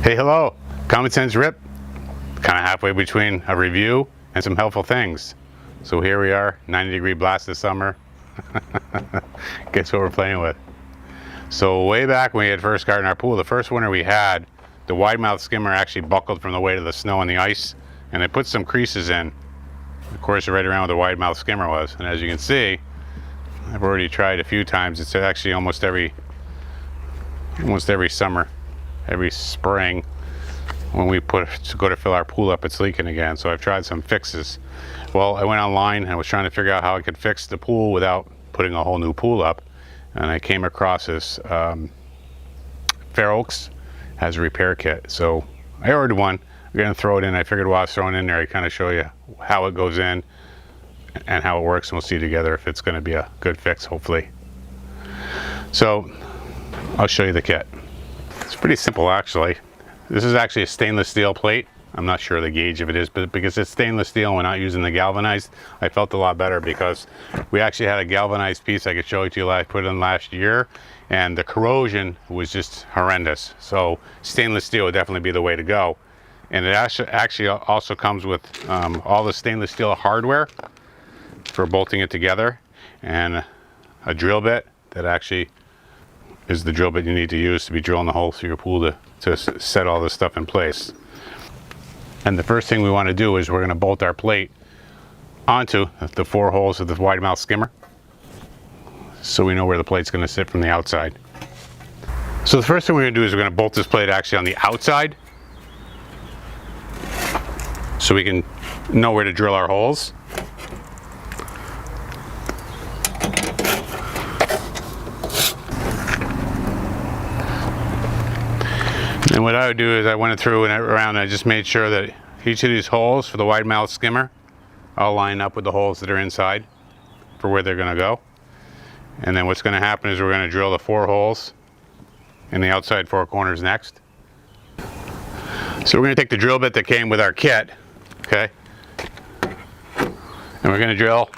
Hey, hello. Common Sense Rip. Kind of halfway between a review and some helpful things. So here we are, 90-degree blast this summer. Guess what we're playing with. So way back when we had first got in our pool, the first winter we had, the wide mouth skimmer actually buckled from the weight of the snow and the ice, and it put some creases in. Of course, right around where the wide mouth skimmer was. And as you can see, I've already tried a few times. It's actually almost every summer, every spring, when we go to fill our pool up, it's leaking again. So I've tried some fixes. Well, I went online and I was trying to figure out how I could fix the pool without putting a whole new pool up. And I came across this Fair Oaks has a repair kit. So I ordered one. I'm gonna throw it in. I figured while I was throwing it in there, I'd kind of show you how it goes in and how it works, and we'll see together if it's gonna be a good fix, hopefully. So I'll show you the kit. It's pretty simple, actually. This is actually a stainless steel plate. I'm not sure the gauge of it is, but because it's stainless steel and we're not using the galvanized, I felt a lot better because we actually had a galvanized piece I could show it to you. I put in last year, and the corrosion was just horrendous. So stainless steel would definitely be the way to go. And it actually also comes with all the stainless steel hardware for bolting it together, and a drill bit that actually is the drill bit you need to use to be drilling the hole through your pool to set all this stuff in place. And the first thing we want to do is we're going to bolt our plate onto the 4 holes of the wide mouth skimmer, so we know where the plate's going to sit from the outside. So the first thing we're going to do is we're going to bolt this plate actually on the outside, so we can know where to drill our holes. And what I would do is I went through and around and I just made sure that each of these holes for the wide mouth skimmer all line up with the holes that are inside for where they're going to go. And then what's going to happen is we're going to drill the 4 holes in the outside 4 corners next. So we're going to take the drill bit that came with our kit, okay, and we're going to drill.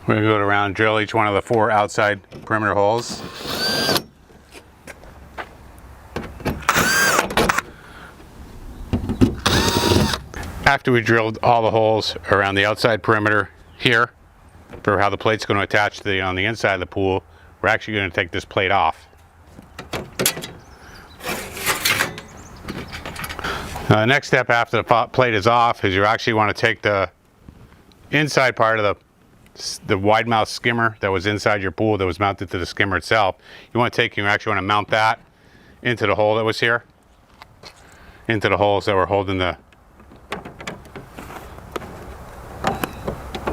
We're going to go around and drill each one of the 4 outside perimeter holes. After we drilled all the holes around the outside perimeter here for how the plate's going to attach to on the inside of the pool, we're actually going to take this plate off. Now, the next step after the plate is off is you actually want to take the inside part of the wide mouth skimmer that was inside your pool that was mounted to the skimmer itself. You actually want to mount that into the hole that was here, into the holes that were holding the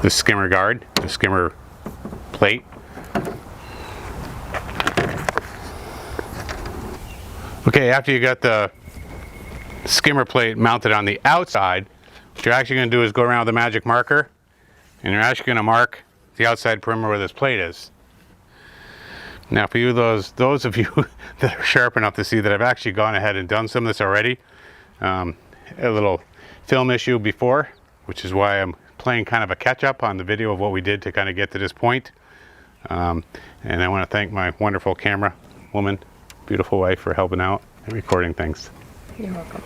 skimmer guard, the skimmer plate. Okay, after you got the skimmer plate mounted on the outside, what you're actually going to do is go around with the magic marker, and you're actually going to mark the outside perimeter where this plate is. Now, for you, those of you that are sharp enough to see that I've actually gone ahead and done some of this already, a little film issue before, which is why I'm playing kind of a catch-up on the video of what we did to kind of get to this point. And I want to thank my wonderful camera woman, beautiful wife, for helping out and recording things. You're welcome.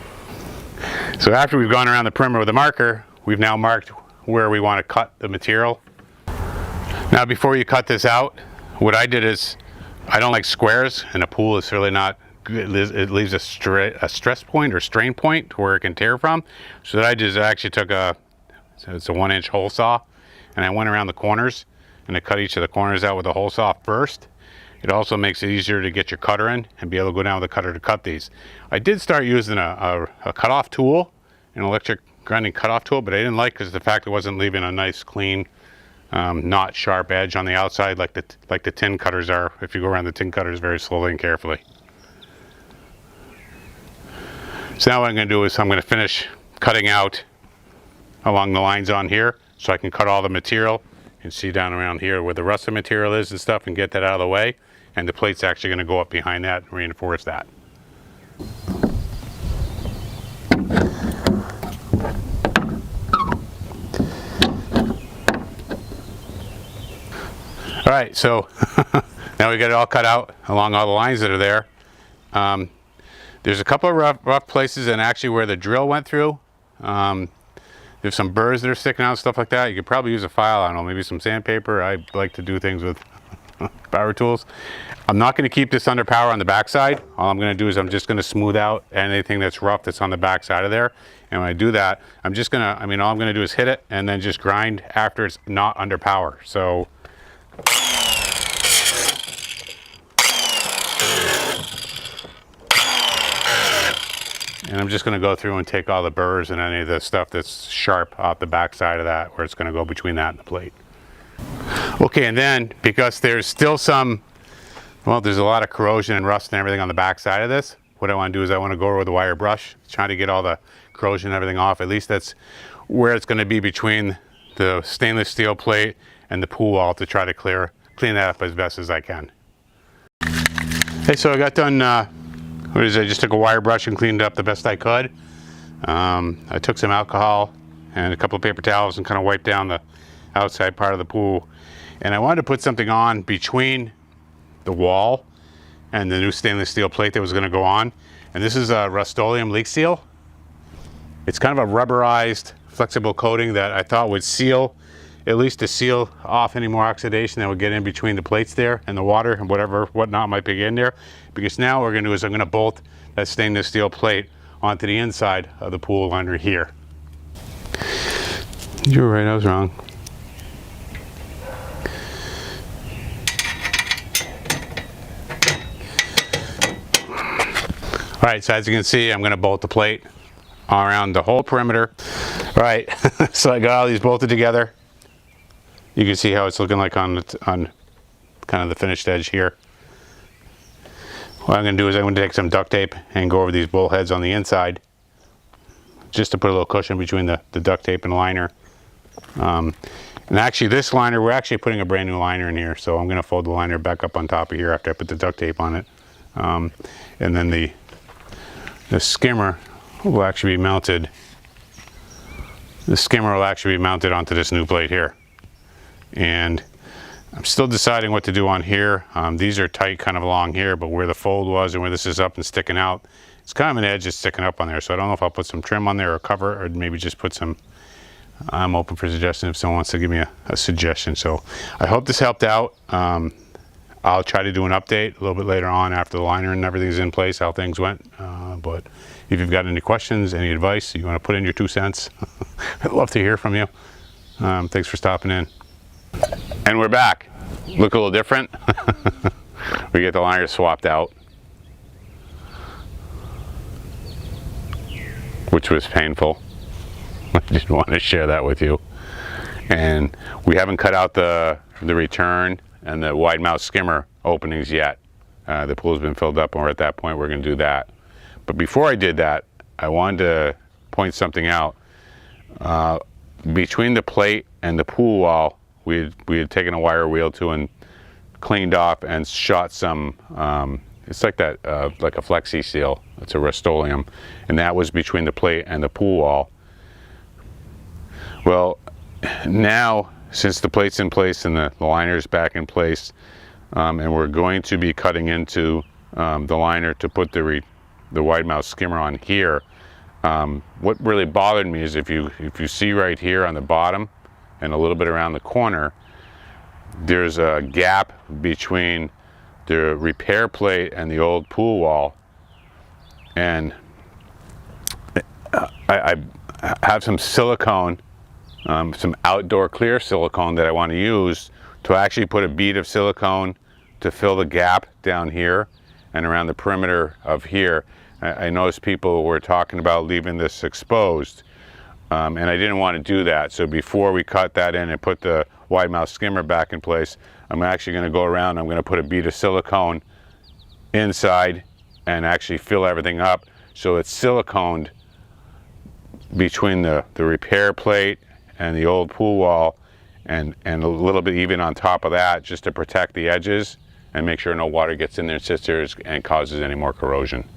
So after we've gone around the perimeter with the marker, we've now marked where we want to cut the material. Now, before you cut this out, what I did is, I don't like squares, and a pool is really not, it leaves a stress point or strain point where it can tear from. So what I did is I actually took it's a 1-inch hole saw, and I went around the corners and I cut each of the corners out with a hole saw first. It also makes it easier to get your cutter in and be able to go down with the cutter to cut these. I did start using a cutoff tool, an electric grinding cutoff tool, but I didn't like because the fact it wasn't leaving a nice clean, not sharp edge on the outside like the tin cutters are. If you go around the tin cutters very slowly and carefully. So now what I'm going to do is I'm going to finish cutting out along the lines on here, so I can cut all the material and see down around here where the rusted material is and stuff, and get that out of the way. And the plate's actually going to go up behind that and reinforce that. All right, so now we got it all cut out along all the lines that are there. There's a couple of rough places, and actually where the drill went through. There's some burrs that are sticking out, stuff like that. You could probably use a file, I don't know, maybe some sandpaper. I like to do things with power tools. I'm not going to keep this under power on the backside. All I'm going to do is I'm just going to smooth out anything that's rough that's on the backside of there. And when I do that, I'm just going to, all I'm going to do is hit it and then just grind after it's not under power. So and I'm just going to go through and take all the burrs and any of the stuff that's sharp off the backside of that, where it's going to go between that and the plate. Okay, and then because there's still some, well, there's a lot of corrosion and rust and everything on the backside of this, what I want to do is I want to go over with a wire brush, trying to get all the corrosion and everything off. At least that's where it's going to be between the stainless steel plate and the pool wall, to try to clean that up as best as I can. Hey, so I got done, I just took a wire brush and cleaned it up the best I could. I took some alcohol and a couple of paper towels and kind of wiped down the outside part of the pool. And I wanted to put something on between the wall and the new stainless steel plate that was going to go on. And this is a Rustoleum leak seal. It's kind of a rubberized, flexible coating that I thought would seal, at least to seal off any more oxidation that would get in between the plates there and the water and whatnot might be in there. Because now what we're going to do is I'm going to bolt that stainless steel plate onto the inside of the pool under here. You were right, I was wrong. All right, so as you can see, I'm going to bolt the plate around the whole perimeter. All right, so I got all these bolted together. You can see how it's looking like on kind of the finished edge here. What I'm going to do is I'm going to take some duct tape and go over these bolt heads on the inside, just to put a little cushion between the duct tape and liner. And actually this liner, we're actually putting a brand new liner in here, so I'm going to fold the liner back up on top of here after I put the duct tape on it. And then the skimmer will actually be mounted. The skimmer will actually be mounted onto this new plate here. And I'm still deciding what to do on here. These are tight kind of along here, but where the fold was and where this is up and sticking out, it's kind of an edge that's sticking up on there. So I don't know if I'll put some trim on there or cover, or maybe just put some, I'm open for suggestions if someone wants to give me a suggestion. So I hope this helped out. I'll try to do an update a little bit later on after the liner and everything's in place, how things went. But if you've got any questions, any advice, you want to put in your 2 cents, I'd love to hear from you. Thanks for stopping in. And we're back. Look a little different. We get the liner swapped out, which was painful. I didn't want to share that with you. And we haven't cut out the return and the wide mouth skimmer openings yet. The pool's been filled up and we're at that point, we're going to do that. But before I did that, I wanted to point something out. Between the plate and the pool wall, we had taken a wire wheel to and cleaned off and shot some, it's like that, like a Flexi seal. It's a Rustoleum. And that was between the plate and the pool wall. Well, now, since the plate's in place and the liner's back in place, and we're going to be cutting into the liner to put the wide mouth skimmer on here, what really bothered me is if you see right here on the bottom and a little bit around the corner, there's a gap between the repair plate and the old pool wall. And I have some silicone, some outdoor clear silicone that I want to use to actually put a bead of silicone to fill the gap down here and around the perimeter of here. I noticed people were talking about leaving this exposed, and I didn't want to do that. So before we cut that in and put the wide mouth skimmer back in place, I'm actually going to go around, I'm going to put a bead of silicone inside and actually fill everything up so it's siliconed between the repair plate and the old pool wall, and a little bit even on top of that, just to protect the edges and make sure no water gets in there and sits there and causes any more corrosion.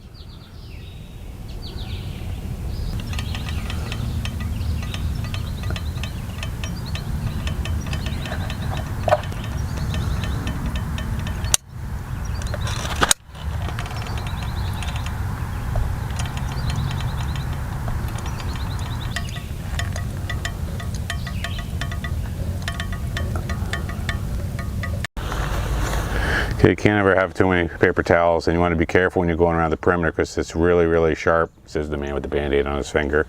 Okay, you can't ever have too many paper towels, and you want to be careful when you're going around the perimeter because it's really, really sharp, says the man with the Band-Aid on his finger.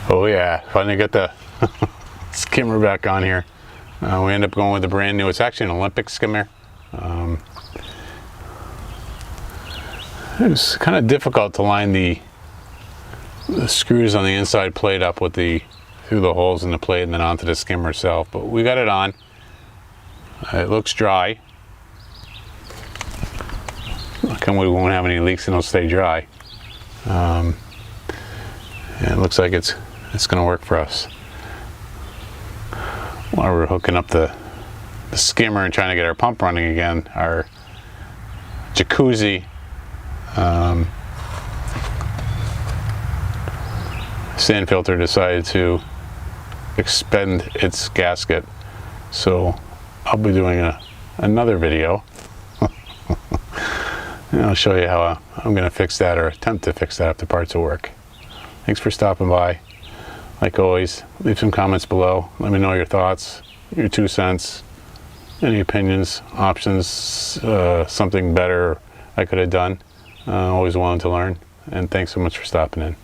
Oh yeah, finally got the skimmer back on here. We end up going with a brand new, it's actually an Olympic skimmer. It was kind of difficult to line the screws on the inside plate up with through the holes in the plate and then onto the skimmer itself, but we got it on. It looks dry. Come we won't have any leaks and it'll stay dry. And it looks like it's going to work for us. While we're hooking up the skimmer and trying to get our pump running again, our jacuzzi sand filter decided to expend its gasket, so I'll be doing another video and I'll show you how I'm going to fix that, or attempt to fix that if the parts will work. Thanks for stopping by. Like always, leave some comments below. Let me know your thoughts, your 2 cents, any opinions, options, something better I could have done. Always willing to learn. And thanks so much for stopping in.